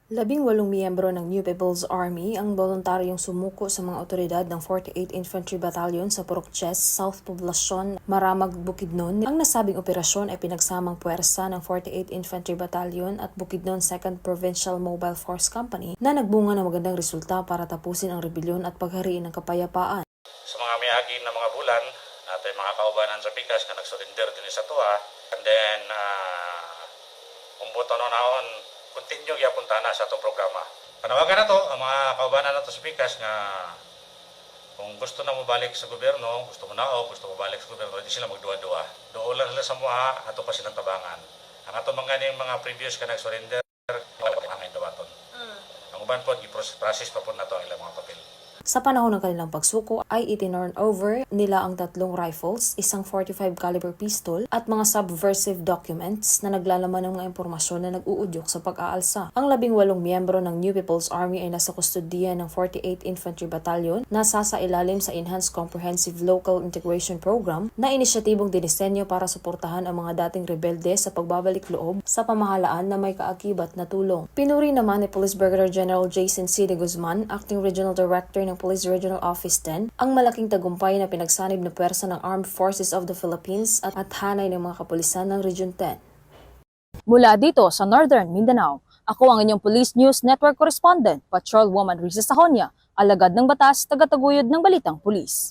18 miyembro ng New People's Army ang voluntaryong sumuko sa mga otoridad ng 48th Infantry Battalion sa Purokches, South Poblacion, Maramag, Bukidnon. Ang nasabing operasyon ay pinagsamang puwersa ng 48th Infantry Battalion at Bukidnon 2nd Provincial Mobile Force Company na nagbunga ng magandang resulta para tapusin ang rebelyon at paghariin ng kapayapaan. Sa mga miyagi na mga bulan, natin mga kaubanan sa Pikas na nag-surrender din sa tuwa, and then umbuto naon continue yapunta na sa itong programa. Panawagan na to ang mga kaubanan na to sa Pikas nga kung gusto na mabalik sa gobyerno, gusto mo na o gusto mo balik sa gobyerno, hindi sila magduwa-duwa. Doon lang sila sa mga ato pa silang tabangan. Ang ato mga previous ka nag-surrender, ang dawaton. Ang uban po, i-process pa po na to ang ilang mga papel. Sa panahon ng kanilang pagsuko ay itinurn over nila ang 3 rifles, isang 45 caliber pistol at mga subversive documents na naglalaman ng mga impormasyon na nag-uudyok sa pag-aalsa. Ang 18 miyembro ng New People's Army ay nasa kustodiya ng 48th Infantry Battalion na sasailalim sa Enhanced Comprehensive Local Integration Program na inisyatibong dinisenyo para suportahan ang mga dating rebelde sa pagbabalik loob sa pamahalaan na may kaakibat na tulong. Pinuri naman ni Police Brigadier General Jason C. de Guzman, Acting Regional Director ng Police Regional Office 10, ang malaking tagumpay na pinagsanib na pwersa ng Armed Forces of the Philippines at hanay ng mga kapulisan ng Region 10. Mula dito sa Northern Mindanao, ako ang inyong Police News Network Correspondent, Patrolwoman Risa Sahonia, alagad ng batas, tagataguyod ng Balitang Pulis.